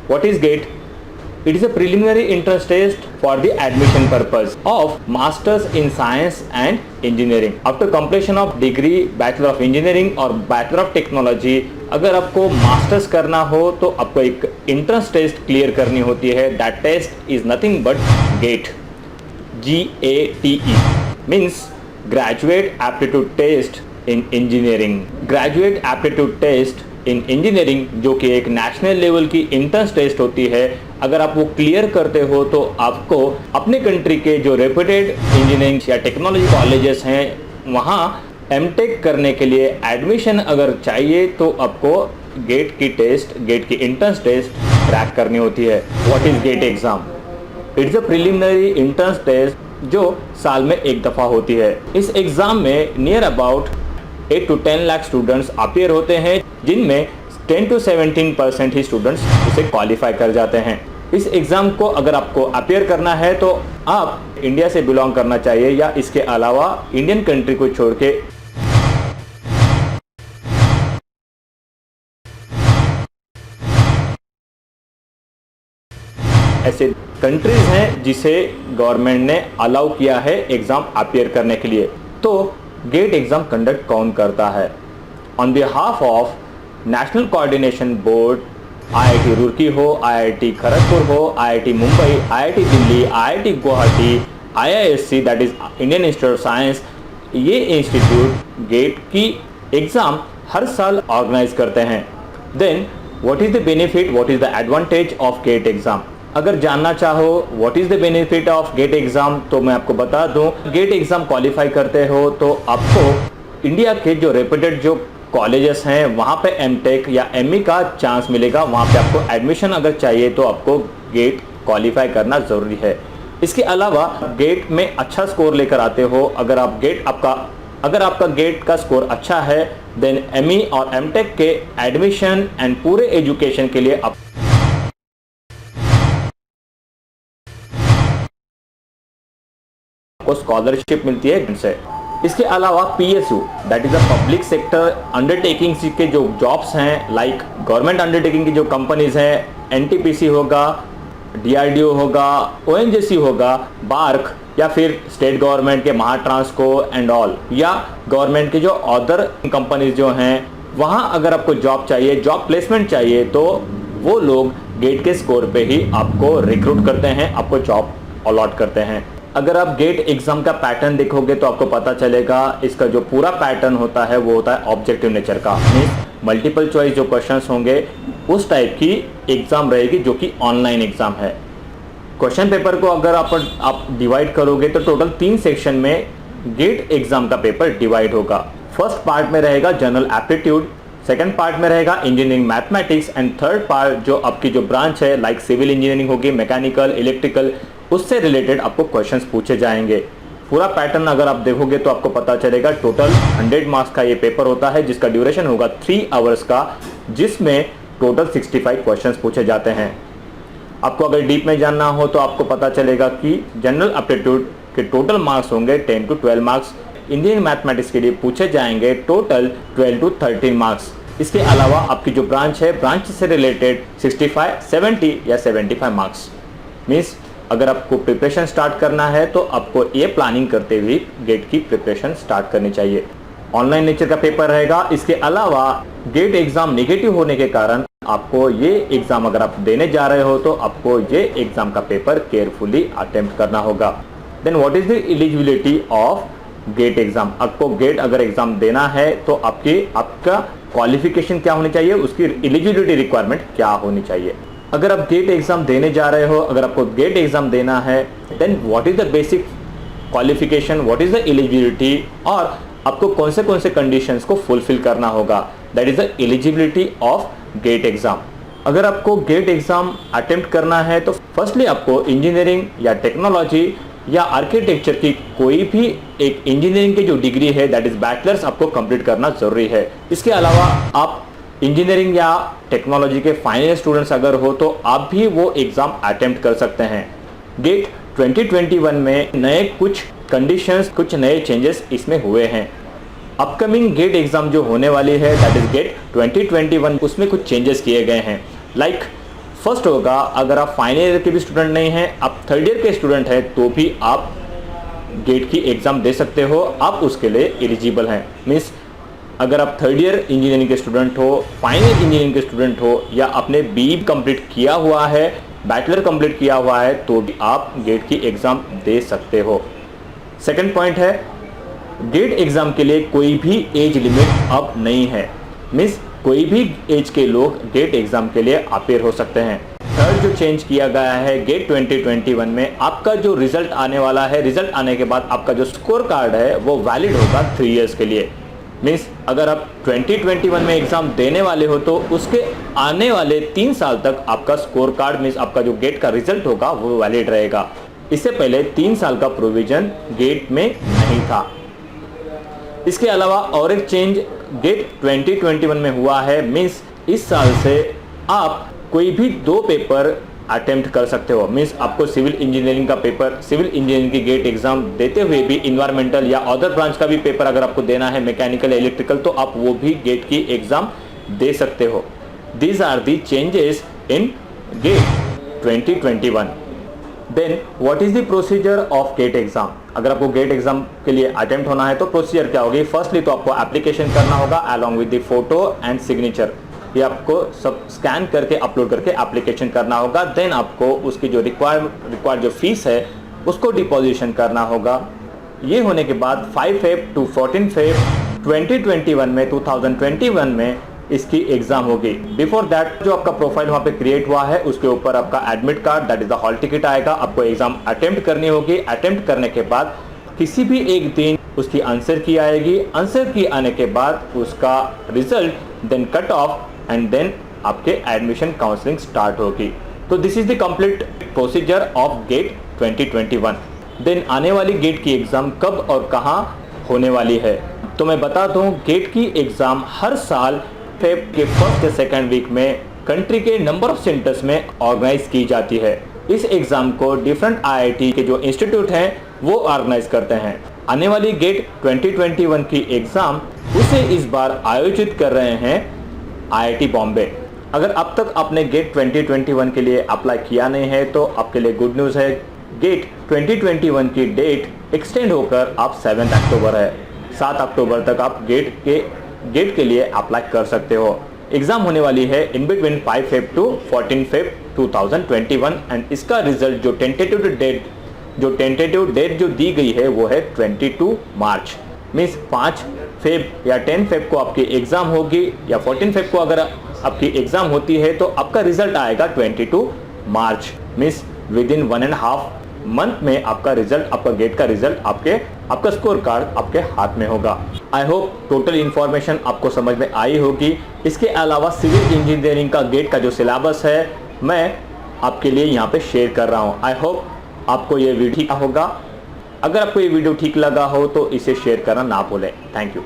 What is GATE? It is a preliminary entrance test for the admission purpose of Masters in Science and Engineering. After completion of degree, Bachelor of Engineering और Bachelor of Technology, अगर आपको masters करना हो तो आपको एक entrance test clear करनी होती है. That test is nothing but GATE. GATE means Graduate Aptitude Test in Engineering. Graduate Aptitude Test in engineering जो कि एक नेशनल लेवल की इंट्रेंस टेस्ट होती है, अगर आप वो क्लियर करते हो तो आपको अपने कंट्री के जो रेप्यूटेड इंजीनियरिंग या टेक्नोलॉजी कॉलेजेस हैं वहाँ एमटेक करने के लिए एडमिशन अगर चाहिए तो आपको गेट की इंट्रेंस टेस्ट क्रैक करनी होती है. What is GATE exam? It's a preliminary entrance test जो साल में एक दफ़ा होती है. इस एग्ज़ाम में near about 8 to 10 lakh students appear होते हैं, जिनमें 10 to 17% ही स्टूडेंट्स उसे क्वालिफाई कर जाते हैं. इस एग्ज़ाम को अगर आपको अपियर करना है तो आप इंडिया से बिलोंग करना चाहिए या इसके अलावा इंडियन कंट्री को छोड़ के ऐसे कंट्रीज हैं जिसे गवर्नमेंट ने अलाउ किया है एग्ज़ाम अपियर करने के लिए. तो गेट एग्ज़ाम कंडक्ट कौन करता है? On behalf of national coordination board, IIT Roorkee हो, IIT खड़गपुर हो, IIT Mumbai, IIT Delhi, IIT Guwahati, IISc that is Indian institute of science, ये इंस्टीट्यूट गेट की एग्ज़ाम हर साल ऑर्गेनाइज करते हैं. Then what is the benefit, what is the advantage of GATE exam? अगर जानना चाहो what is the benefit of GATE exam तो मैं आपको बता दूं, गेट एग्ज़ाम क्वालिफाई करते हो तो आपको इंडिया के जो रेप्यूटेड जो कॉलेजेस हैं वहाँ पे एमटेक या एमई का चांस मिलेगा. वहाँ पे आपको एडमिशन अगर चाहिए तो आपको गेट क्वालिफाई करना ज़रूरी है. इसके अलावा गेट में अच्छा स्कोर लेकर आते हो, अगर आपका गेट का स्कोर अच्छा है देन एमई और एमटेक के एडमिशन एंड पूरे एजुकेशन के लिए आपको स्कॉलरशिप मिलती है इनसे. इसके अलावा PSU that is a public sector undertaking के जो जॉब्स हैं, लाइक गवर्नमेंट अंडरटेकिंग की जो कंपनीज हैं, NTPC होगा, DRDO होगा, ONGC होगा, बार्क या फिर स्टेट गवर्नमेंट के महाट्रांसको एंड ऑल, या गवर्नमेंट के जो अदर कंपनीज जो हैं वहाँ अगर आपको जॉब चाहिए, जॉब प्लेसमेंट चाहिए तो वो लोग गेट के स्कोर पे ही आपको रिक्रूट करते हैं, आपको जॉब अलॉट करते हैं. अगर आप गेट एग्ज़ाम का पैटर्न देखोगे तो आपको पता चलेगा इसका जो पूरा पैटर्न होता है वो होता है ऑब्जेक्टिव नेचर का. मल्टीपल चॉइस जो क्वेश्चंस होंगे उस टाइप की एग्ज़ाम रहेगी जो कि ऑनलाइन एग्ज़ाम है. क्वेश्चन पेपर को अगर आप डिवाइड करोगे तो टोटल 3 सेक्शन में गेट एग्ज़ाम का पेपर डिवाइड होगा. फर्स्ट पार्ट में रहेगा जनरल एप्टीट्यूड, सेकंड पार्ट में रहेगा engineering mathematics and third part जो आपकी जो ब्रांच है लाइक सिविल इंजीनियरिंग होगी, मैकेनिकल, इलेक्ट्रिकल, उससे रिलेटेड आपको क्वेश्चंस पूछे जाएंगे. पूरा पैटर्न अगर आप देखोगे तो आपको पता चलेगा टोटल 100 मार्क्स का ये पेपर होता है जिसका ड्यूरेशन होगा 3 आवर्स का, जिसमें टोटल 65 क्वेश्चंस पूछे जाते हैं. आपको अगर डीप में जानना हो तो आपको पता चलेगा कि जनरल एप्टीट्यूड के टोटल मार्क्स होंगे 10 to 12 मार्क्स. इंजीनियरिंग मैथमेटिक्स के लिए पूछे जाएंगे टोटल 12 to 13 मार्क्स. इसके अलावा आपकी जो ब्रांच है, ब्रांच से रिलेटेड 65, 70 या 75 मार्क्स. मीन्स अगर आपको प्रिपरेशन स्टार्ट करना है तो आपको ये प्लानिंग करते हुए गेट की प्रिपरेशन स्टार्ट करनी चाहिए. ऑनलाइन नेचर का पेपर रहेगा. इसके अलावा गेट एग्ज़ाम नेगेटिव होने के कारण आपको ये एग्ज़ाम अगर आप देने जा रहे हो तो आपको ये एग्ज़ाम का पेपर केयरफुली अटेम्प्ट करना होगा. Then what is the eligibility of GATE exam? आपको गेट अगर एग्ज़ाम देना है तो आपका क्वालिफिकेशन क्या होनी चाहिए, उसकी एलिजिबिलिटी रिक्वायरमेंट क्या होनी चाहिए. अगर आप गेट एग्ज़ाम देने जा रहे हो, अगर आपको गेट एग्ज़ाम देना है then what is the basic qualification, what is the eligibility और आपको कौन से कंडीशंस को फुलफिल करना होगा, that is the eligibility of GATE exam. अगर आपको गेट एग्ज़ाम अटेम्प्ट करना है तो फर्स्टली आपको इंजीनियरिंग या टेक्नोलॉजी या आर्किटेक्चर की कोई भी एक इंजीनियरिंग की जो डिग्री है दैट इज़ बैचलर्स आपको कंप्लीट करना ज़रूरी है. इसके अलावा आप इंजीनियरिंग या टेक्नोलॉजी के फाइनल स्टूडेंट्स अगर हो तो आप भी वो एग्ज़ाम अटेम्प्ट कर सकते हैं. गेट 2021 में नए कुछ कंडीशंस, कुछ नए चेंजेस इसमें हुए हैं. अपकमिंग गेट एग्ज़ाम जो होने वाली है दैट इज़ गेट 2021, उसमें कुछ चेंजेस किए गए हैं. लाइक फर्स्ट होगा, अगर आप फाइनल ईयर के भी स्टूडेंट नहीं हैं, आप थर्ड ईयर के स्टूडेंट हैं, तो भी आप गेट की एग्ज़ाम दे सकते हो, आप उसके लिए एलिजिबल हैं। मीन्स अगर आप थर्ड ईयर इंजीनियरिंग के स्टूडेंट हो, फाइनल इंजीनियरिंग के स्टूडेंट हो, या आपने बीई कंप्लीट किया हुआ है, बैचलर कंप्लीट किया हुआ है, तो भी आप गेट की एग्ज़ाम दे सकते हो। सेकंड पॉइंट है, गेट एग्ज़ाम के लिए कोई भी एज लिमिट अब नहीं है। मीन्स कोई भी एज के लोग गेट एग्ज़ाम के लिए अपेयर हो सकते हैं। थर्ड जो चेंज किया गया है गेट 2021 में, आपका जो रिजल्ट आने वाला है, रिजल्ट आने के बाद आपका जो स्कोर कार्ड है वो वैलिड होगा 3 इयर्स के लिए। मीन्स अगर आप 2021 में एग्ज़ाम देने वाले हो तो उसके आने वाले 3 साल तक आपका स्कोर कार्ड, मीन्स आपका जो गेट का रिजल्ट होगा वो वैलिड रहेगा। इससे पहले 3 साल का प्रोविजन गेट में नहीं था। इसके अलावा और एक चेंज गेट 2021 में हुआ है। मीन्स इस साल से आप कोई भी 2 पेपर अटेम्प्ट कर सकते हो। मीन्स आपको सिविल इंजीनियरिंग का पेपर, सिविल इंजीनियरिंग की गेट एग्जाम देते हुए भी इन्वायरमेंटल या अदर ब्रांच का भी पेपर अगर आपको देना है, मैकेनिकल, इलेक्ट्रिकल, तो आप वो भी गेट की एग्जाम दे सकते हो। These are the changes in GATE 2021। Then what is the procedure of GATE exam? अगर आपको गेट एग्जाम के लिए अटेम्प्ट होना है तो प्रोसीजर क्या होगी? फर्स्टली तो आपको एप्लीकेशन करना होगा along with the photo and signature. ये आपको सब स्कैन करके अपलोड करके एप्लीकेशन करना होगा। देन आपको उसकी जो रिक्वायर्ड जो फीस है उसको डिपॉजिशन करना होगा। ये होने के बाद 5 फेब टू 14 फेब 2021 में इसकी एग्जाम होगी। बिफोर दैट जो आपका प्रोफाइल वहाँ पे क्रिएट हुआ है उसके ऊपर आपका admit card, that is the hall ticket आएगा। आपको एग्जाम अटेम्प्ट करनी होगी। अटेम्प्ट करने के बाद किसी भी एक दिन उसकी आंसर की आएगी। आंसर की आने के बाद उसका result, then cut off and then आपके एडमिशन काउंसलिंग स्टार्ट होगी। तो this is the complete procedure of GATE 2021। Then आने वाली गेट की एग्जाम कब और कहाँ होने वाली है तो मैं बता दूं, गेट की एग्जाम हर साल फेब के फर्स्ट या सेकेंड वीक में कंट्री के नंबर ऑफ सेंटर्स में ऑर्गेनाइज की जाती है। इस एग्जाम को डिफरेंट आईआईटी के जो इंस्टीट्यूट हैं वो ऑर्गेनाइज करते हैं। आने वाली गेट 2021 की एग्जाम उसे इस बार आयोजित कर रहे हैं आईआईटी बॉम्बे। अगर अब तक आपने गेट 2021 के लिए अप्लाई किया नहीं है तो आपके लिए गुड न्यूज़ है। गेट 2021 की डेट एक्सटेंड होकर आप 7 अक्टूबर है, 7 अक्टूबर तक आप गेट के लिए अप्लाई कर सकते हो। एग्जाम होने वाली है in between 5 Feb two 14 Feb 2021 and इसका रिजल्ट जो टेंटेटिव डेट जो दी गई है वो है 22 मार्च। मीन्स 5 फेब या 10 फेब को आपकी एग्जाम होगी या 14 फेब को अगर आपकी एग्जाम होती है तो आपका रिजल्ट आएगा 22 मार्च। मीन्स विद इन 1.5 मंथ में आपका रिजल्ट, आपका गेट का रिजल्ट, आपका स्कोर कार्ड आपके हाथ में होगा। आई होप टोटल इन्फॉर्मेशन आपको समझ में आई होगी। इसके अलावा सिविल इंजीनियरिंग का गेट का जो सिलेबस है मैं आपके लिए यहाँ पे शेयर कर रहा हूँ। आई होप आपको ये वीडियो ठीक होगा। अगर आपको ये वीडियो ठीक लगा हो तो इसे शेयर करना ना भूलें। Thank you.